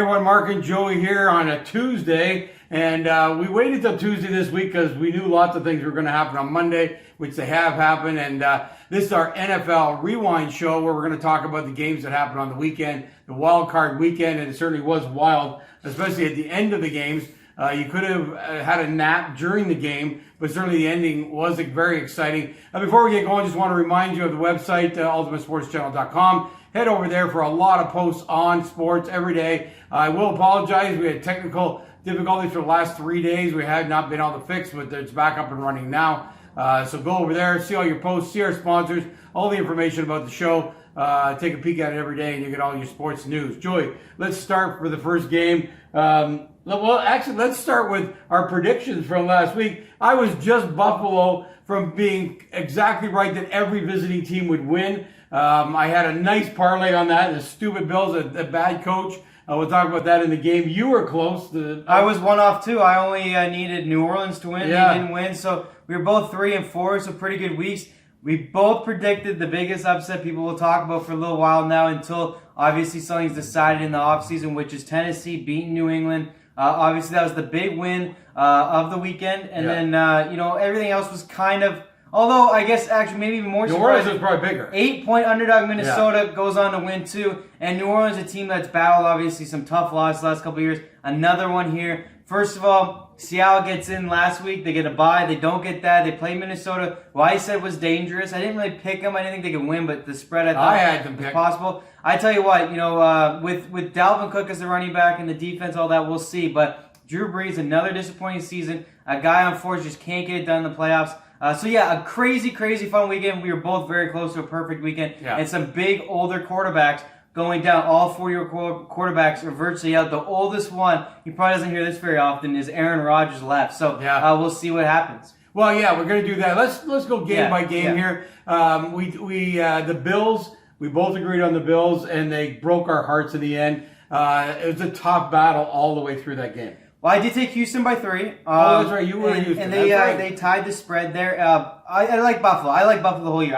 everyone, Mark and Joey here on a Tuesday, and we waited till Tuesday this week because we knew lots of things were going to happen on Monday, which they have happened, and this is our NFL Rewind show where we're going to talk about the games that happened on the weekend, the wild card weekend, and it certainly was wild, especially at the end of the games. You could have had a nap during the game, but certainly the ending was very exciting. Before we get going, I just want to remind you of the website, ultimatesportschannel.com. Head over there for a lot of posts on sports every day. I will apologize. We had technical difficulties for the last 3 days. We had not been able to fix, but it's back up and running now. So go over there, see all your posts, see our sponsors, all the information about the show. Take a peek at it every day, and you get all your sports news. Joey, let's start for the first game. Well, actually, let's start with our predictions from last week. I was just Buffalo from being exactly right that every visiting team would win. I had a nice parlay on that. The stupid Bills, a bad coach. We'll talk about that in the game. You were close. I was one off too. I only needed New Orleans to win. Yeah. They didn't win, so we were both 3 and 4. So pretty good weeks. We both predicted the biggest upset people will talk about for a little while now, until obviously something's decided in the offseason, which is Tennessee beating New England. Obviously, that was the big win of the weekend, and then everything else was kind of. Although, I guess, actually, maybe even more surprising. New Orleans was probably bigger. 8-point underdog Minnesota goes on to win, too. And New Orleans, a team that's battled, obviously, some tough losses the last couple of years. Another one here. First of all, Seattle gets in last week. They get a bye. They don't get that. They play Minnesota, who I said was dangerous. I didn't really pick them. I didn't think they could win, but the spread I thought had them was picked. possible. I tell you what, with Dalvin Cook as the running back and the defense, all that, we'll see. But Drew Brees, another disappointing season. A guy, unfortunately, just can't get it done in the playoffs. A crazy fun weekend. We were both very close to a perfect weekend. Yeah. And some big older quarterbacks going down. All 4-year quarterbacks are virtually out. The oldest one, he probably doesn't hear this very often, is Aaron Rodgers left. So we'll see what happens. Well, yeah, we're going to do that. Let's go game by game here. The Bills, we both agreed on the Bills, and they broke our hearts in the end. It was a tough battle all the way through that game. Well, I did take Houston by 3. That's right. You were in Houston. And they tied the spread there. I like Buffalo. I like Buffalo the whole year.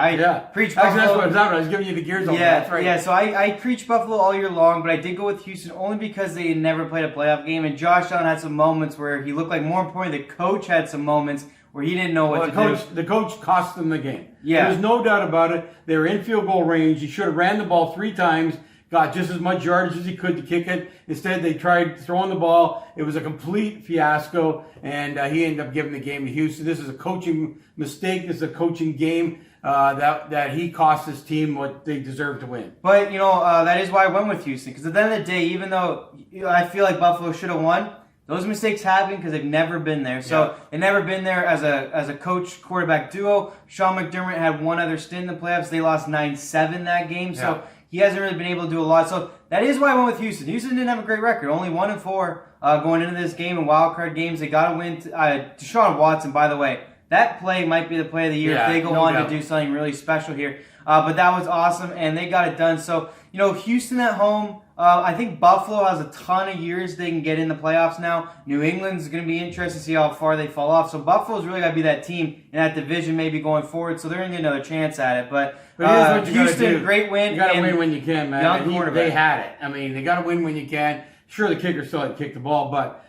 Preach Buffalo. Actually, that's what I was giving you the gears on that. That's right. Yeah, so I preach Buffalo all year long, but I did go with Houston only because they had never played a playoff game. And Josh Allen had some moments where he looked like, more importantly, the coach had some moments where he didn't know what to do. The coach cost them the game. Yeah. There's no doubt about it. They were in field goal range. He should have ran the ball 3 times. Got just as much yardage as he could to kick it. Instead, they tried throwing the ball. It was a complete fiasco, and he ended up giving the game to Houston. This is a coaching mistake. This is a coaching game that he cost his team what they deserve to win. But, that is why I went with Houston, because at the end of the day, even though I feel like Buffalo should have won, those mistakes happen because they've never been there. So they've never been there as a coach-quarterback duo. Sean McDermott had one other stint in the playoffs. They lost 9-7 that game. So he hasn't really been able to do a lot. So that is why I went with Houston. Houston didn't have a great record. Only 1 and 4 going into this game in wild card games. They got to win. Deshaun Watson, by the way, that play might be the play of the year if they go on to do something really special here. But that was awesome, and they got it done. So, Houston at home, I think Buffalo has a ton of years they can get in the playoffs now. New England's going to be interesting to see how far they fall off. So Buffalo's really got to be that team in that division maybe going forward. So they're going to get another chance at it. But Houston, great win. You got to win when you can, man. Young quarterback. They had it. I mean, they got to win when you can. Sure, the kicker still had to kick the ball, but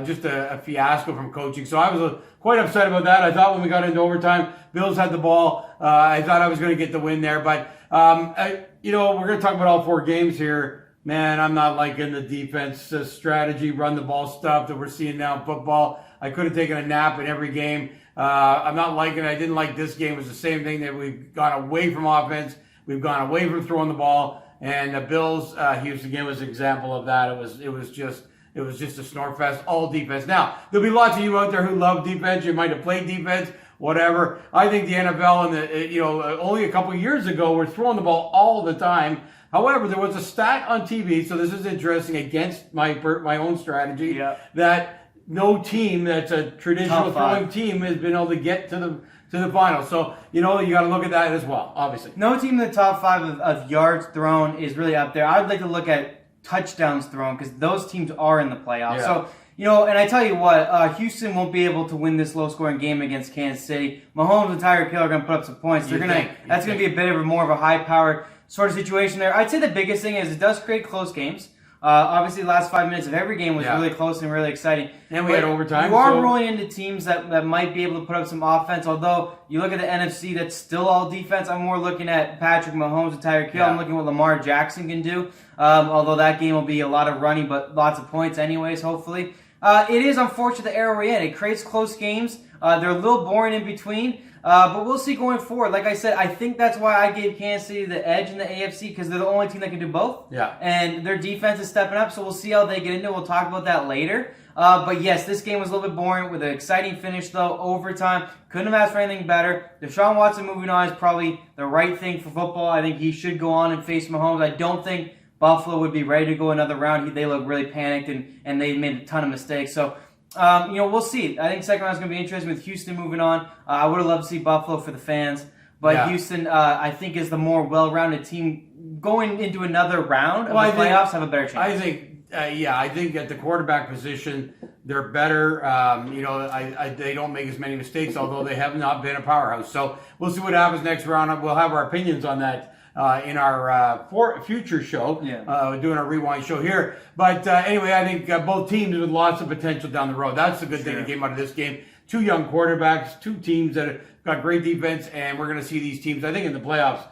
just a fiasco from coaching. So I was quite upset about that. I thought when we got into overtime, Bills had the ball. I thought I was going to get the win there. But, we're going to talk about all 4 games here. Man, I'm not liking the defense strategy, run the ball stuff that we're seeing now in football. I could have taken a nap in every game. I'm not liking it. I didn't like this game. It was the same thing that we've gone away from offense. We've gone away from throwing the ball. And the Bills, Houston game was an example of that. It was just a snore fest, all defense. Now, there'll be lots of you out there who love defense. You might have played defense, whatever. I think the NFL and only a couple of years ago we're throwing the ball all the time. However, there was a stat on TV, so this is interesting against my own strategy, that no team that's a traditional throwing team has been able to get to the final. So, you got to look at that as well, obviously. No team in the top 5 of yards thrown is really up there. I'd like to look at touchdowns thrown because those teams are in the playoffs. So, and I tell you what, Houston won't be able to win this low-scoring game against Kansas City. Mahomes and Tyreek Hill are going to put up some points. That's going to be a bit of more of a high-powered sort of situation there. I'd say the biggest thing is it does create close games. Obviously, the last 5 minutes of every game was Yeah. really close and really exciting. And we had overtime. You are so- rolling into teams that might be able to put up some offense. Although you look at the NFC, that's still all defense. I'm more looking at Patrick Mahomes and Tyreek Hill. Yeah. I'm looking at what Lamar Jackson can do. Although that game will be a lot of running, but lots of points anyways, hopefully. It is unfortunate the era we're in. It creates close games. They're a little boring in between. But we'll see going forward. Like I said, I think that's why I gave Kansas City the edge in the AFC, because they're the only team that can do both. Yeah. And their defense is stepping up, so we'll see how they get into it. We'll talk about that later. But yes, this game was a little bit boring with an exciting finish, though. Overtime. Couldn't have asked for anything better. Deshaun Watson moving on is probably the right thing for football. I think he should go on and face Mahomes. I don't think Buffalo would be ready to go another round. They look really panicked, and they made a ton of mistakes. So, we'll see. I think second round is going to be interesting with Houston moving on. I would have loved to see Buffalo for the fans. But Yeah. Houston, I think, is the more well-rounded team going into another round of Well, the playoffs, have a better chance. I think, I think at the quarterback position, they're better. They don't make as many mistakes, although they have not been a powerhouse. So we'll see what happens next round. We'll have our opinions on that in our future show, doing our rewind show here. But anyway, I think both teams with lots of potential down the road. That's the good thing that came out of this game. Two young quarterbacks, two teams that have got great defense, and we're going to see these teams, I think, in the playoffs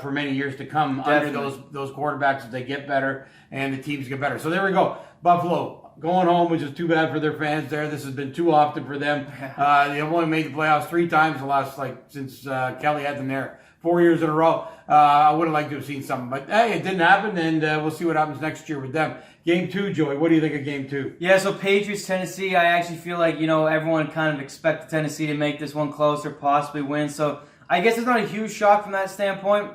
for many years to come. Definitely. Under those quarterbacks as they get better and the teams get better. So there we go. Buffalo going home, which is too bad for their fans there. This has been too often for them. They've only made the playoffs 3 times the last, since Kelly had them there 4 years in a row. I would have liked to have seen something. But, hey, it didn't happen, and we'll see what happens next year with them. Game 2, Joey, what do you think of Game 2? Yeah, so Patriots, Tennessee, I actually feel like, everyone kind of expected Tennessee to make this one closer, possibly win. So I guess it's not a huge shock from that standpoint.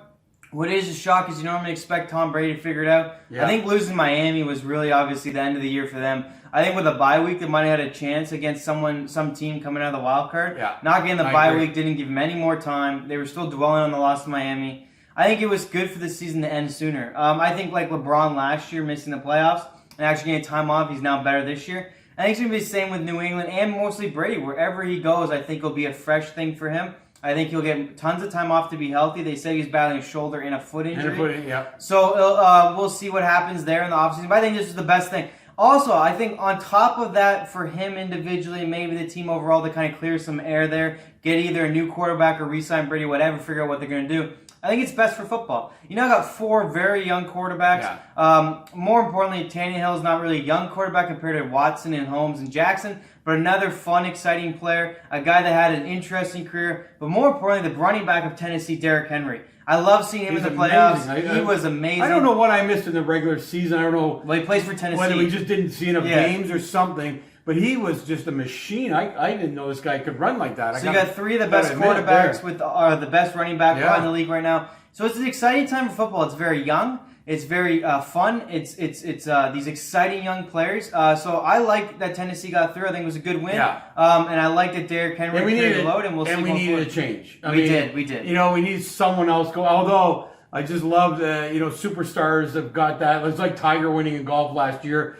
What is a shock is you normally expect Tom Brady to figure it out. Yeah. I think losing Miami was really obviously the end of the year for them. I think with a bye week, they might have had a chance against some team coming out of the wild card. Yeah. Not getting the I bye agree. week didn't give them any more time. They were still dwelling on the loss to Miami. I think it was good for the season to end sooner. I think like LeBron last year missing the playoffs and actually getting time off, he's now better this year. I think it's going to be the same with New England and mostly Brady. Wherever he goes, I think it'll be a fresh thing for him. I think he'll get tons of time off to be healthy. They said he's battling a shoulder and a foot injury. So we'll see what happens there in the offseason. But I think this is the best thing. Also, I think on top of that, for him individually, maybe the team overall to kind of clear some air there, get either a new quarterback or re-sign Brady, whatever, figure out what they're going to do. I think it's best for football. I got 4 very young quarterbacks. More importantly, Tannehill is not really a young quarterback compared to Watson and Holmes and Jackson, but another fun, exciting player, a guy that had an interesting career, but more importantly, the running back of Tennessee, Derrick Henry. I love seeing him in the playoffs. He was amazing. I don't know what I missed in the regular season. I don't know. Well, he plays for Tennessee. Whether we just didn't see enough games or something. But he was just a machine. I didn't know this guy could run like that. So you got 3 of the best quarterbacks with the best running back in the league right now. So it's an exciting time for football. It's very young. It's very fun. It's these exciting young players. So I like that Tennessee got through. I think it was a good win. And I like that Derrick Henry carried the load, and we'll see. And we needed a change. We did. We need someone else go. Although I just love superstars have got that. It's like Tiger winning in golf last year,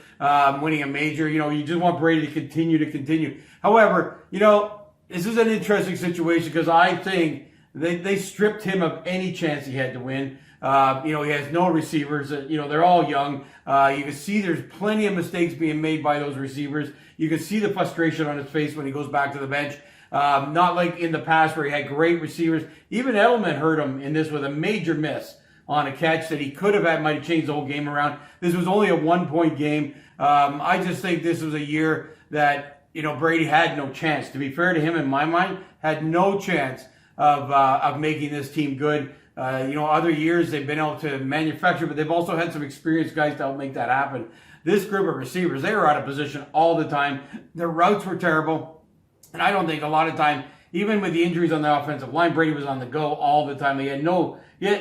winning a major. You just want Brady to continue. However, this is an interesting situation because I think they stripped him of any chance he had to win. He has no receivers. They're all young. You can see there's plenty of mistakes being made by those receivers. You can see the frustration on his face when he goes back to the bench. Not like in the past where he had great receivers. Even Edelman hurt him in this with a major miss on a catch that he could have had, might have changed the whole game around. This was only a 1-point game. I just think this was a year that, Brady had no chance. To be fair to him, in my mind, had no chance of making this team good. Other years they've been able to manufacture, but they've also had some experienced guys to help make that happen. This group of receivers, they were out of position all the time. Their routes were terrible. And I don't think a lot of time, even with the injuries on the offensive line, Brady was on the go all the time. He had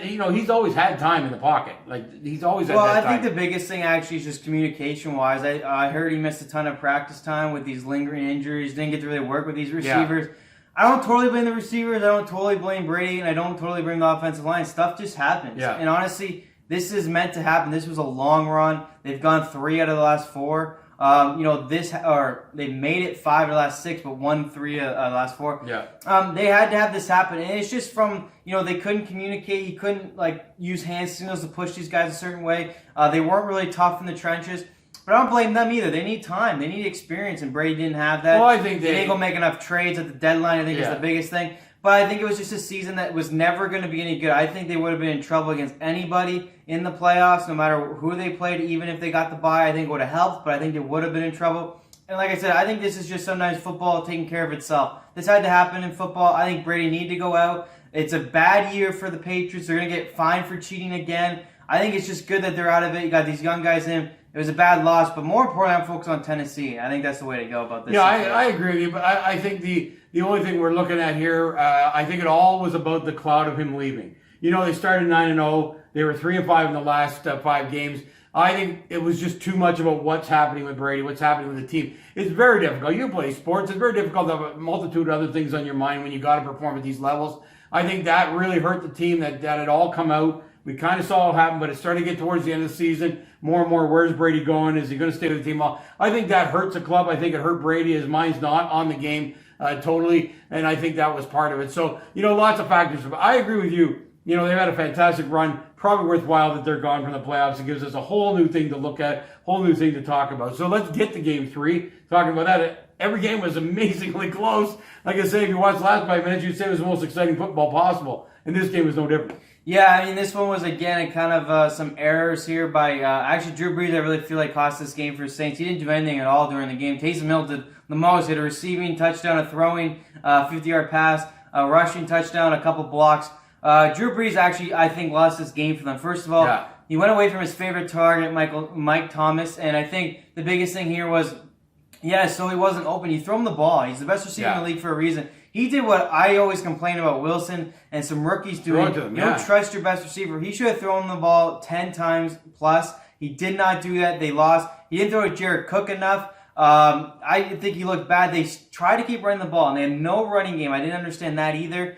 he's always had time in the pocket. He's always had that time. Well, I think the biggest thing actually is just communication-wise. I heard he missed a ton of practice time with these lingering injuries. Didn't get to really work with these receivers. Yeah. I don't totally blame the receivers. I don't totally blame Brady, and I don't totally blame the offensive line. Stuff just happens. Yeah. And honestly, this is meant to happen. This was a long run. They've gone 3 out of the last 4. They made it 5 of the last 6, but won 3 of the last 4. Yeah. They had to have this happen, and it's just from they couldn't communicate. You couldn't use hand signals to push these guys a certain way. They weren't really tough in the trenches. But I don't blame them either. They need time. They need experience, and Brady didn't have that. Well, I think they didn't go make enough trades at the deadline. I think is the biggest thing. But I think it was just a season that was never going to be any good. I think they would have been in trouble against anybody in the playoffs, no matter who they played, even if they got the bye. I think it would have helped, but I think they would have been in trouble. And like I said, I think this is just sometimes football taking care of itself. This had to happen in football. I think Brady needed to go out. It's a bad year for the Patriots. They're going to get fined for cheating again. I think it's just good that they're out of it. You got these young guys in. It was a bad loss, but more importantly, I'm focused on Tennessee. I think that's the way to go about this. Yeah, I agree with you, but I think the only thing we're looking at here, I think it all was about the cloud of him leaving. They started 9-0. They were 3-5 in the last 5 games. I think it was just too much about what's happening with Brady, what's happening with the team. It's very difficult. You play sports. It's very difficult to have a multitude of other things on your mind when you got to perform at these levels. I think that really hurt the team, that it all come out. We kind of saw it happen, but it started to get towards the end of the season. More and more, where's Brady going? Is he going to stay with the team? Well, I think that hurts the club. I think it hurt Brady. His mind's not on the game totally, and I think that was part of it. So, lots of factors. But I agree with you. They've had a fantastic run. Probably worthwhile that they're gone from the playoffs. It gives us a whole new thing to look at, whole new thing to talk about. So let's get to Game 3. Talking about that, every game was amazingly close. Like I say, if you watched the last 5 minutes, you'd say it was the most exciting football possible. And this game was no different. Yeah, I mean, this one was, again, kind of some errors here by, actually, Drew Brees, I really feel like cost this game for the Saints. He didn't do anything at all during the game. Taysom Hill did the most. He had a receiving touchdown, a throwing 50-yard pass, a rushing touchdown, a couple blocks. Drew Brees actually, I think, lost this game for them. First of all, he went away from his favorite target, Mike Thomas, and I think the biggest thing here was, so he wasn't open. You throw him the ball. He's the best receiver in the league for a reason. He did what I always complain about Wilson and some rookies doing. You don't trust your best receiver. He should have thrown the ball 10 times plus. He did not do that. They lost. He didn't throw it to Jared Cook enough. I think he looked bad. They tried to keep running the ball, and they had no running game. I didn't understand that either.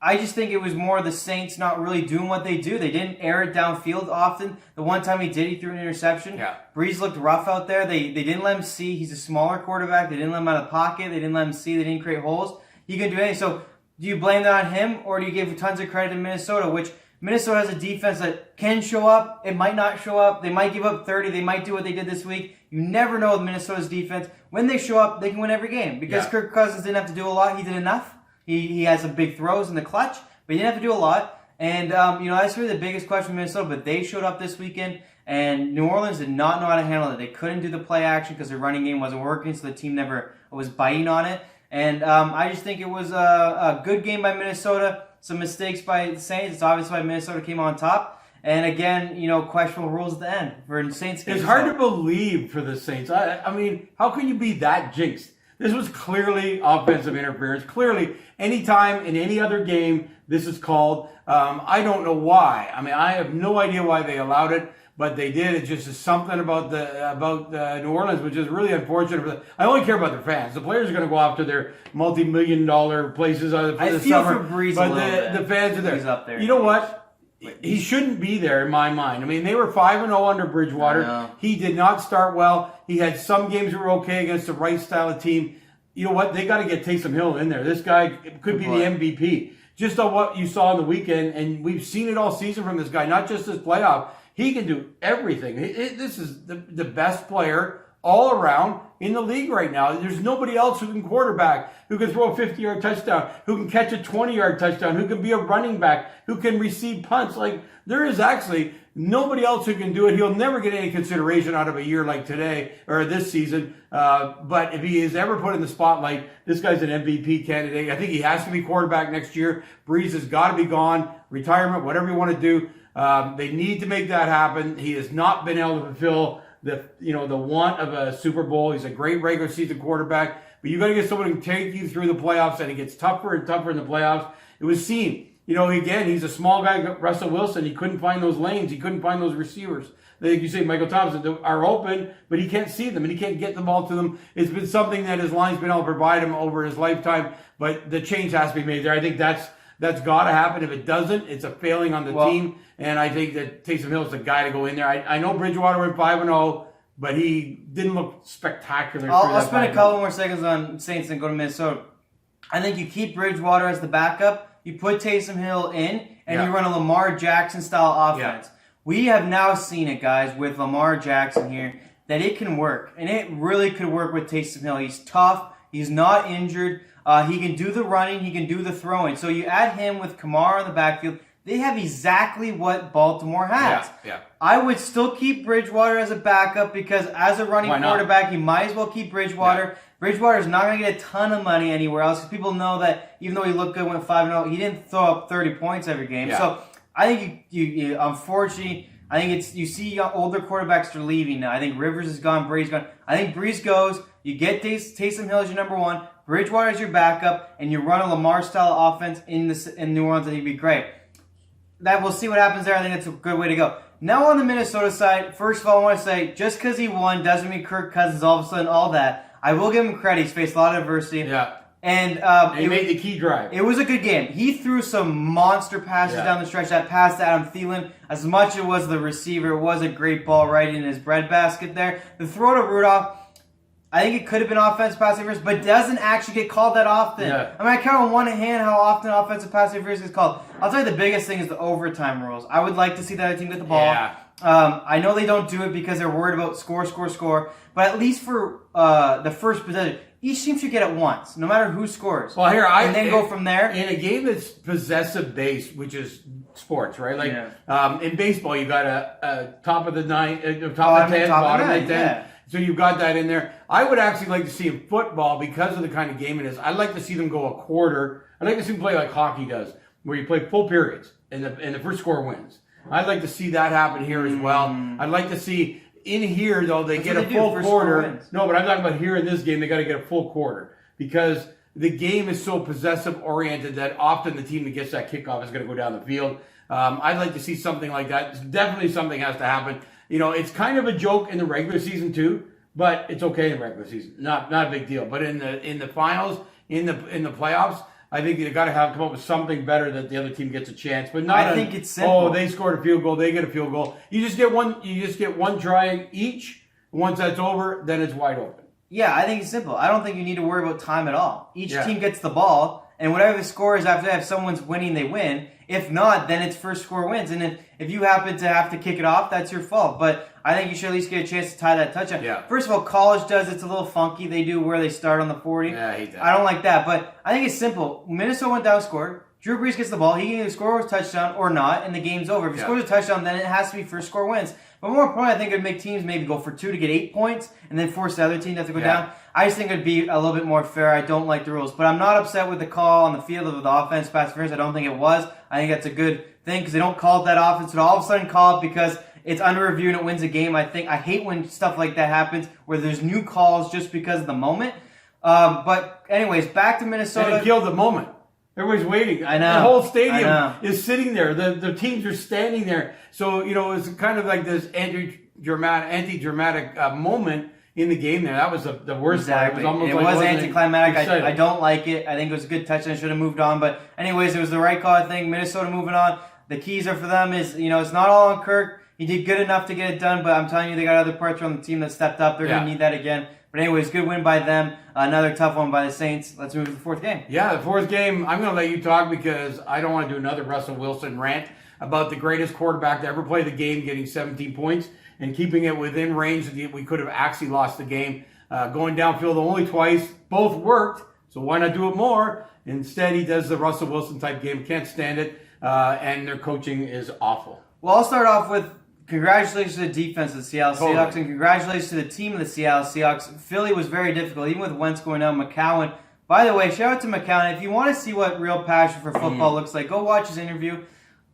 I just think it was more the Saints not really doing what they do. They didn't air it downfield often. The one time he did, he threw an interception. Brees looked rough out there. They didn't let him see. He's a smaller quarterback. They didn't let him out of the pocket. They didn't let him see. They didn't create holes. He couldn't do anything. So do you blame that on him, or do you give tons of credit to Minnesota, which Minnesota has a defense that can show up. It might not show up. They might give up 30. They might do what they did this week. You never know with Minnesota's defense. When they show up, they can win every game. Because Kirk Cousins didn't have to do a lot. He did enough. He has some big throws in the clutch. But he didn't have to do a lot. And, that's really the biggest question with Minnesota. But they showed up this weekend, and New Orleans did not know how to handle it. They couldn't do the play action because their running game wasn't working, so the team never was biting on it. And I just think it was a good game by Minnesota. Some mistakes by the Saints. It's obvious why Minnesota came on top. And again, questionable rules at the end for the Saints. It's hard to believe for the Saints. I mean, how can you be that jinxed? This was clearly offensive interference. Clearly, anytime in any other game, this is called. I don't know why. I mean, I have no idea why they allowed it, but they did. It just is something about New Orleans, which is really unfortunate. I only care about their fans. The players are going to go off to their multi-million-dollar places for the summer. For Brees but a little bit. The fans are there. He's up there. You know what? He shouldn't be there in my mind. I mean, they were 5-0 under Bridgewater. He did not start well. He had some games that were okay against the right style of team. You know what? They got to get Taysom Hill in there. This guy could be the MVP. Just on what you saw on the weekend, and we've seen it all season from this guy, not just this playoff. He can do everything. This is the best player all around in the league right now. There's nobody else who can quarterback, who can throw a 50-yard touchdown, who can catch a 20-yard touchdown, who can be a running back, who can receive punts. Like, there is actually nobody else who can do it. He'll never get any consideration out of a year like today or this season. But if he is ever put in the spotlight, this guy's an MVP candidate. I think he has to be quarterback next year. Brees has got to be gone. Retirement, whatever you want to do. They need to make that happen. He has not been able to fulfill the want of a Super Bowl. He's a great regular season quarterback, but you got to get someone who can take you through the playoffs, and it gets tougher and tougher in the playoffs. It was seen. Again, he's a small guy, Russell Wilson. He couldn't find those lanes. He couldn't find those receivers. Like you say, Michael Thompson are open, but he can't see them, and he can't get the ball to them. It's been something that his line's been able to provide him over his lifetime, but the change has to be made there. I think that's got to happen. If it doesn't, it's a failing on the team, and I think that Taysom Hill is the guy to go in there. I know Bridgewater went 5-0, but he didn't look spectacular. I'll spend a couple more seconds on Saints and go to Minnesota. I think you keep Bridgewater as the backup, you put Taysom Hill in, and you run a Lamar Jackson style offense. Yeah. We have now seen it, guys, with Lamar Jackson here, that it can work. And it really could work with Taysom Hill. He's tough. He's not injured. He can do the running. He can do the throwing. So you add him with Kamara in the backfield. They have exactly what Baltimore has. Yeah. I would still keep Bridgewater as a backup because as a running quarterback, you might as well keep Bridgewater. Yeah. Bridgewater is not going to get a ton of money anywhere else because people know that even though he looked good, went 5-0, he didn't throw up 30 points every game. Yeah. So I think you unfortunately, I think you see older quarterbacks are leaving now. I think Rivers is gone, Brady's gone. I think Breeze goes. You get Taysom Hill as your number one, Bridgewater as your backup, and you run a Lamar-style offense in New Orleans. I think it'd be great. That we'll see what happens there. I think that's a good way to go. Now on the Minnesota side, first of all, I want to say just because he won doesn't mean Kirk Cousins all of a sudden all that. I will give him credit. He's faced a lot of adversity. Yeah. And he made the key drive. It was a good game. He threw some monster passes down the stretch. That pass to Adam Thielen, as much as it was the receiver, it was a great ball right in his breadbasket there. The throw to Rudolph, I think it could have been offensive pass interference, but doesn't actually get called that often. Yeah. I mean, I count on one hand how often offensive pass interference is called. I'll tell you the biggest thing is the overtime rules. I would like to see that team get the ball. Yeah. I know they don't do it because they're worried about score, but at least for the first possession, each team should get it once, no matter who scores. Well, here and then go from there. In a game that's possessive based, which is sports, right? Like in baseball, you got a top of the ninth, top of the 10, bottom of the 10. Yeah. So you've got that in there. I would actually like to see in football, because of the kind of game it is, I'd like to see them go a quarter. I'd like to see them play like hockey does, where you play full periods and the first score wins. I'd like to see that happen here as well. I'd like to see in here, though, they get a full quarter. No, but I'm talking about here in this game, they got to get a full quarter because the game is so possessive-oriented that often the team that gets that kickoff is going to go down the field. I'd like to see something like that. It's definitely something has to happen. You know, it's kind of a joke in the regular season too, but it's okay in the regular season. Not a big deal. But in the finals, in the playoffs, I think you got to come up with something better that the other team gets a chance. But not. I think it's simple. Oh, they scored a field goal, they get a field goal. You just get one try each. Once that's over, then it's wide open. Yeah, I think it's simple. I don't think you need to worry about time at all. Each team gets the ball, and whatever the score is after that, if someone's winning, they win. If not, then it's first score wins. And if you happen to have to kick it off, that's your fault. But I think you should at least get a chance to tie that touchdown. Yeah. First of all, college does. It's a little funky. They do where they start on the 40. Yeah, I hate that. I don't like that. But I think it's simple. Minnesota went down, scored. Drew Brees gets the ball. He can either score a touchdown or not, and the game's over. If he scores a touchdown, then it has to be first score wins. But more importantly, I think it would make teams maybe go for 2 to get 8 points and then force the other team to have to go down. I just think it would be a little bit more fair. I don't like the rules. But I'm not upset with the call on the field of the offense pass interference. I don't think it was. I think that's a good thing because they don't call it that often. So to all of a sudden call it because it's under review and it wins a game. I hate when stuff like that happens where there's new calls just because of the moment. But anyways, back to Minnesota. And it killed the moment. Everybody's waiting. I know. The whole stadium is sitting there. The teams are standing there. So, you know, it's kind of like this anti-dramatic moment in the game there. That was the worst part. It was anticlimactic. I don't like it. I think it was a good touchdown. I should have moved on. But anyways, it was the right call, I think. Minnesota moving on. The keys are for them is, you know, it's not all on Kirk. He did good enough to get it done, but I'm telling you, they got other parts on the team that stepped up. They're going to need that again. But anyways, good win by them. Another tough one by the Saints. Let's move to the fourth game. Yeah, the fourth game, I'm going to let you talk because I don't want to do another Russell Wilson rant about the greatest quarterback to ever play the game getting 17 points and keeping it within range that we could have actually lost the game. Going downfield only twice. Both worked, so why not do it more? Instead, he does the Russell Wilson type game. Can't stand it, and their coaching is awful. Well, I'll start off with congratulations to the defense of the Seattle Seahawks, and congratulations to the team of the Seattle Seahawks. Philly was very difficult, even with Wentz going down. McCown, by the way, shout out to McCown. If you want to see what real passion for football looks like, go watch his interview.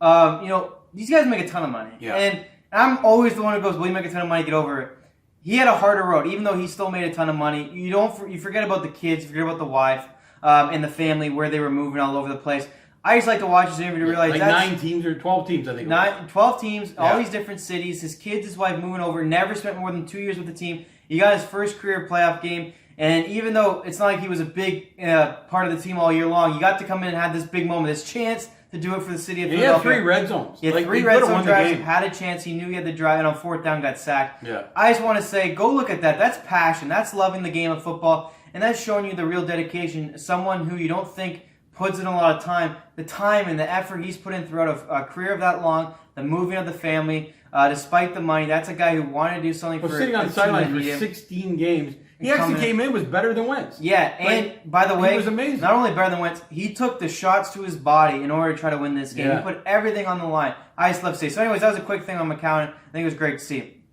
You know, these guys make a ton of money. Yeah. And I'm always the one who goes, well, you make a ton of money, get over it. He had a harder road, even though he still made a ton of money. You forget about the kids, you forget about the wife and the family, where they were moving all over the place. I just like to watch his interview to realize like 9 teams or 12 teams, I think. 12 teams, all these different cities. His kids, his wife moving over, never spent more than 2 years with the team. He got his first career playoff game. And even though it's not like he was a big part of the team all year long, he got to come in and have this big moment, this chance to do it for the city of He had Philadelphia. 3 red zones. He had Like, 3 he red could've zone won the drives, game. had a chance. He knew he had the drive, and on 4th down got sacked. Yeah. I just want to say, go look at that. That's passion. That's loving the game of football, and that's showing you the real dedication. Someone who you don't think puts in a lot of time, the time and the effort he's put in throughout a career of that long, the moving of the family, despite the money. That's a guy who wanted to do something for sitting on the sideline for 16 games. He actually came in, was better than Wentz. Yeah, and by the way, he was amazing. Not only better than Wentz, he took the shots to his body in order to try to win this game. Yeah. He put everything on the line. I just love to see. So anyways, that was a quick thing on McCown. I think it was great to see.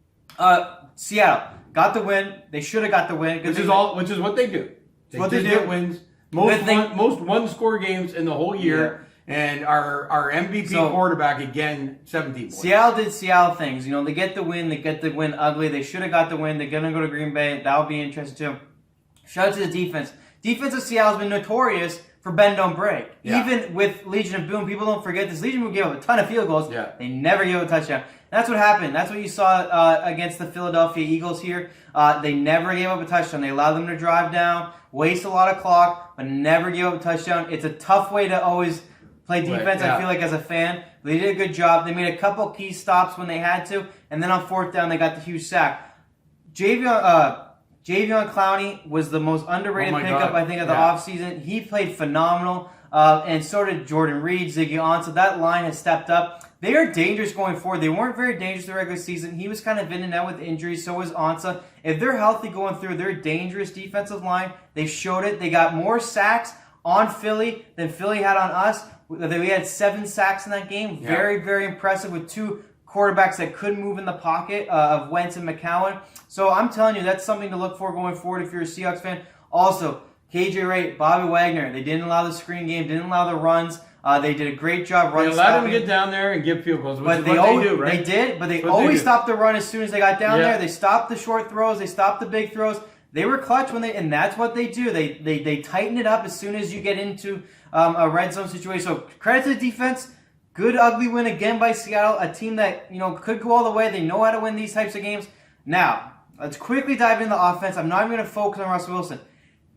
Seattle got the win. They should have got the win. Which is what they do. They what just they do. get wins. Most one-score games in the whole year. And our MVP quarterback, again, 17 points. Seattle did Seattle things. You know, they get the win. They get the win ugly. They should have got the win. They're going to go to Green Bay. That'll be interesting, too. Shout out to the defense. Defense of Seattle has been notorious for bend, don't break. Yeah. Even with Legion of Boom, people don't forget this. Legion of Boom gave up a ton of field goals. Yeah. They never gave up a touchdown. That's what happened. That's what you saw against the Philadelphia Eagles here. They never gave up a touchdown. They allowed them to drive down, waste a lot of clock, but never give up a touchdown. It's a tough way to always play defense, I feel like, as a fan. They did a good job. They made a couple key stops when they had to, and then on 4th down, they got the huge sack. Javion Clowney was the most underrated pickup, I think, of the offseason. He played phenomenal, and so did Jordan Reed, Ziggy Ansah. That line has stepped up. They are dangerous going forward. They weren't very dangerous the regular season. He was kind of in and out with injuries, so was Ansah. If they're healthy going through, they're a dangerous defensive line. They showed it. They got more sacks on Philly than Philly had on us. We had 7 sacks in that game. Yeah. Very, very impressive with 2 quarterbacks that could move in the pocket of Wentz and McCown. So I'm telling you, that's something to look for going forward if you're a Seahawks fan. Also, KJ Wright, Bobby Wagner, they didn't allow the screen game, didn't allow the runs. They did a great job running. They allowed him to get down there and give field goals, which is what they do, right? They did, but they always stopped the run as soon as they got down there. They stopped the short throws. They stopped the big throws. They were clutch and that's what they do. They tighten it up as soon as you get into a red zone situation. So credit to the defense. Good ugly win again by Seattle, a team that could go all the way. They know how to win these types of games. Now, let's quickly dive into the offense. I'm not even going to focus on Russell Wilson.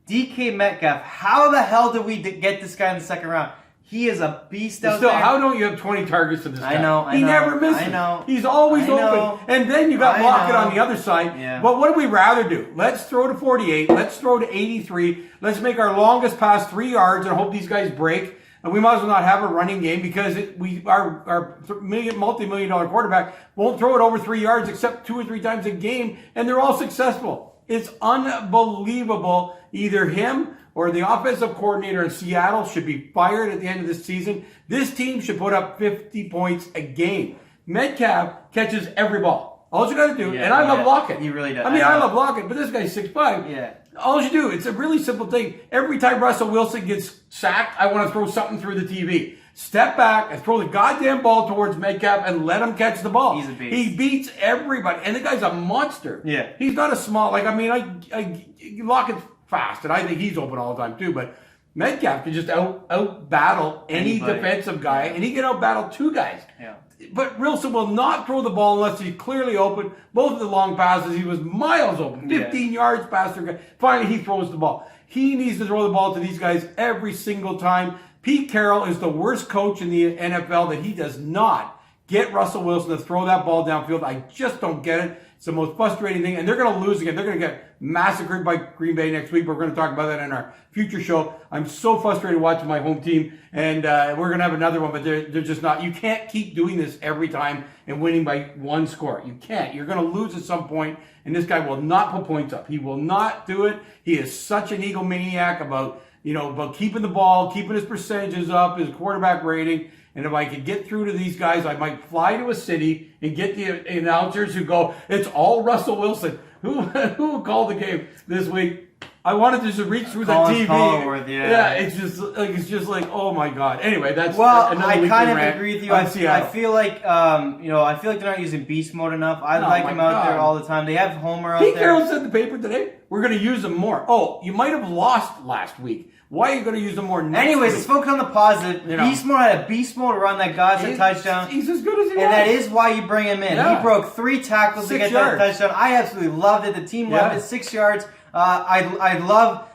DK Metcalf, how the hell did we get this guy in the second round? He is a beast out there. How don't you have 20 targets to this guy? I know. He never misses. I know. He's always open. And then you got Lockett on the other side. Yeah. But what do we rather do? Let's throw to 48. Let's throw to 83. Let's make our longest pass 3 yards and hope these guys break. And we might as well not have a running game because our multi-million-dollar quarterback won't throw it over 3 yards except 2 or 3 times a game, and they're all successful. It's unbelievable. Either him or the offensive coordinator in Seattle should be fired at the end of this season. This team should put up 50 points a game. Metcalf catches every ball. All you got to do, and I love Lockett. He really does. I mean, I love Lockett, but this guy's 6'5". Yeah. All you do, it's a really simple thing. Every time Russell Wilson gets sacked, I want to throw something through the TV. Step back and throw the goddamn ball towards Metcalf and let him catch the ball. He's a beast. He beats everybody. And the guy's a monster. Yeah. He's not a small, Lockett's fast, and I think he's open all the time too, but Metcalf can just out battle any defensive guy, and he can out battle 2 guys. Yeah. But Wilson will not throw the ball unless he's clearly open. Both of the long passes, he was miles open. 15 yards past their guy. Finally, he throws the ball. He needs to throw the ball to these guys every single time. Pete Carroll is the worst coach in the NFL that he does not get Russell Wilson to throw that ball downfield. I just don't get it. It's the most frustrating thing. And they're going to lose again. They're going to get massacred by Green Bay next week. We're going to talk about that in our future show. I'm so frustrated watching my home team. And we're going to have another one, but they're just not. You can't keep doing this every time and winning by 1 score. You can't. You're going to lose at some point, and this guy will not put points up. He will not do it. He is such an egomaniac about keeping the ball, keeping his percentages up, his quarterback rating. And if I could get through to these guys, I might fly to a city and get the announcers who go, it's all Russell Wilson. Who called the game this week? I wanted to just reach through the TV. Yeah, it's just like, oh my God. Anyway, that's another I kind of rant agree with you. on I Seattle. feel like they're not using beast mode enough. I like him out there all the time. They have Homer out there. Pete Carroll said in the paper today, we're going to use them more. Oh, you might have lost last week. Why are you going to use them more next Anyways, week? let's focus on the positive. Beast mode had a beast mode run that got us a touchdown. He's as good as he was. And that is why you bring him in. Yeah. He broke 3 tackles to get that touchdown. I absolutely loved it. The team loved it. 6 yards. I love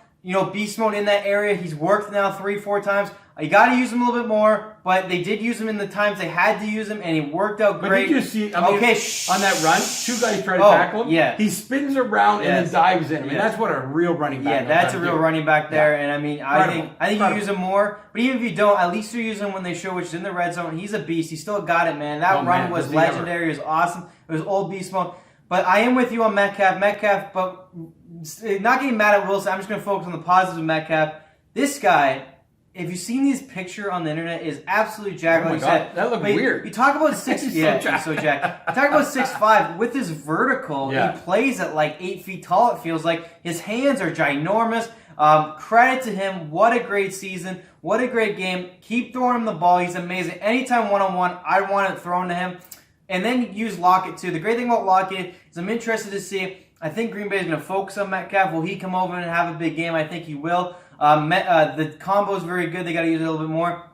beast mode in that area. He's worked now 3-4 times. you got to use him a little bit more, but they did use him in the times they had to use him, and he worked out great. But did you see, on that run, two guys try to tackle him? Yeah. He spins around and then dives in. I mean, that's what a real running back does. Yeah, that's a real running back there, and I mean, I think you use him more, but even if you don't, at least you use him when they show, which is in the red zone. He's a beast. He still got it, man. That run was legendary. It was awesome. It was old beast mode. But I am with you on Metcalf, but not getting mad at Wilson. I'm just going to focus on the positives of Metcalf. This guy, if you've seen his picture on the internet, is absolutely jacked. Oh my God, that looked weird. You talk about 6', he's so jacked. You talk about 6'5", with his vertical, he plays at like 8 feet tall, it feels like. His hands are ginormous. Credit to him. What a great season. What a great game. Keep throwing him the ball. He's amazing. Anytime one-on-one, I want it thrown to him. And then use Lockett too. The great thing about Lockett is I'm interested to see, I think Green Bay is going to focus on Metcalf. Will he come over and have a big game? I think he will. The combo is very good. They got to use it a little bit more.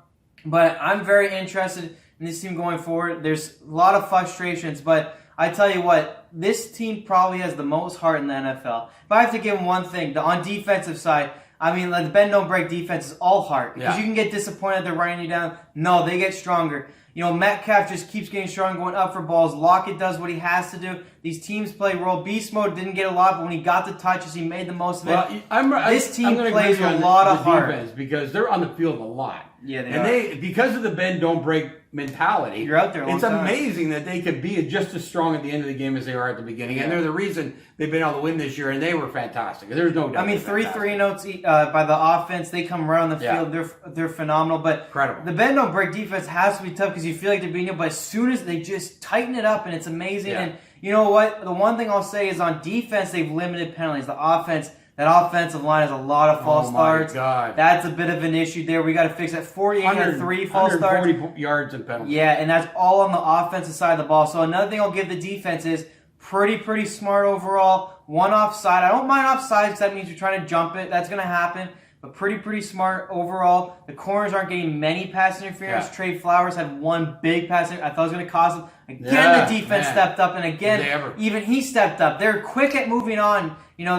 But I'm very interested in this team going forward. There's a lot of frustrations, but I tell you what, this team probably has the most heart in the NFL. If I have to give them one thing, on defensive side, I mean, like the bend don't break defense is all heart. Because you can get disappointed they're running you down. No, they get stronger. You know, Metcalf just keeps getting strong, going up for balls. Lockett does what he has to do. These teams play role. Beast mode didn't get a lot, but when he got the touches, he made the most of it. This team plays with a lot of heart. Because they're on the field a lot. Yeah, they are. Because of the bend don't break mentality, you're out there. It's amazing that they could be just as strong at the end of the game as they are at the beginning, and they're the reason they've been able to win this year. And they were fantastic. There's no doubt. I mean, 3 3-and-outs by the offense. They come around the field. They're phenomenal. But incredible. The bend don't break defense has to be tough because you feel like they're beating you. But as soon as they just tighten it up, and it's amazing. And you know what? The one thing I'll say is on defense, they've limited penalties. The offense. That offensive line has a lot of false starts. God. That's a bit of an issue there. We got to fix that. 48-3 false starts. 140 yards and penalties. Yeah, and that's all on the offensive side of the ball. So another thing I'll give the defense is pretty smart overall. One offside. I don't mind offsides because that means you're trying to jump it. That's going to happen. But pretty smart overall. The corners aren't getting many pass interference. Yeah. Trey Flowers had one big pass. I thought it was going to cost him. Again, the defense stepped up, and again, even he stepped up. They're quick at moving on. You know,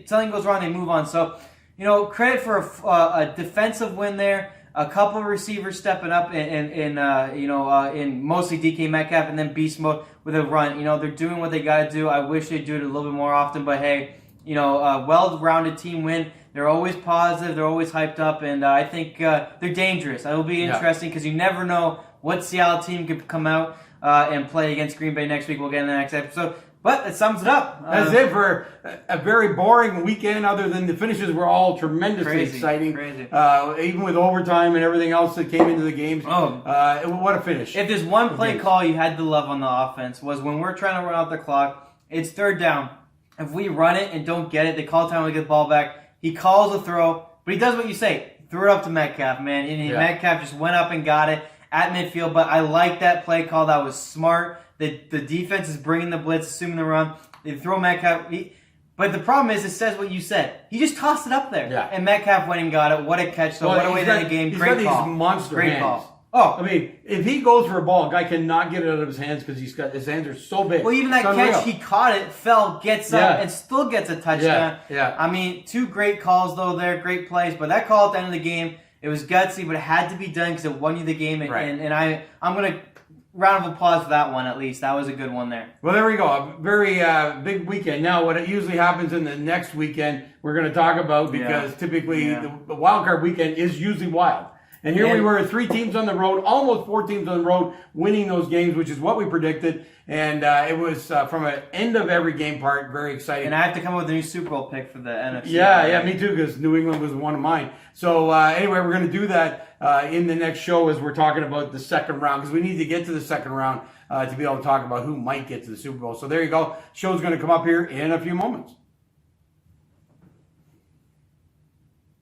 something goes wrong, they move on. So, you know, credit for a defensive win there. A couple of receivers stepping up in mostly DK Metcalf and then beast mode with a run. You know, they're doing what they got to do. I wish they'd do it a little bit more often, but hey, you know, a well-rounded team win. They're always positive. They're always hyped up, and I think they're dangerous. It'll be interesting because you never know what Seattle team could come out and play against Green Bay next week. We'll get in the next episode. But that sums it up. That's it for a very boring weekend, other than the finishes were all tremendously exciting. Crazy. Even with overtime and everything else that came into the games. What a finish. If there's one play call you had to love on the offense was when we're trying to run out the clock, it's third down. If we run it and don't get it, they call time to get the ball back. He calls a throw, but he does what you say. Threw it up to Metcalf, man. And Metcalf just went up and got it at midfield. But I like that play call. That was smart. The defense is bringing the blitz, assuming the run. They throw Metcalf. But the problem is, it says what you said. He just tossed it up there. Yeah. And Metcalf went and got it. What a catch. So what a way to end the game. Great call. These monster Great hands. call. I mean, if he goes for a ball, a guy cannot get it out of his hands because his hands are so big. Well, even that catch, he caught it, fell, gets up, and still gets a touchdown. Yeah. I mean, two great calls, though, there. Great plays. But that call at the end of the game, it was gutsy, but it had to be done because it won you the game. And I'm going to round of applause for that one, at least. That was a good one there. Well, there we go. A very big weekend. Now, what usually happens in the next weekend, we're going to talk about because typically the wild card weekend is usually wild. And here we were, 3 teams on the road, almost 4 teams on the road, winning those games, which is what we predicted. And it was, from an end of every game part, very exciting. And I have to come up with a new Super Bowl pick for the NFC. Yeah, me too, because New England was one of mine. So anyway, we're going to do that in the next show as we're talking about the second round, because we need to get to the second round to be able to talk about who might get to the Super Bowl. So there you go. Show's going to come up here in a few moments.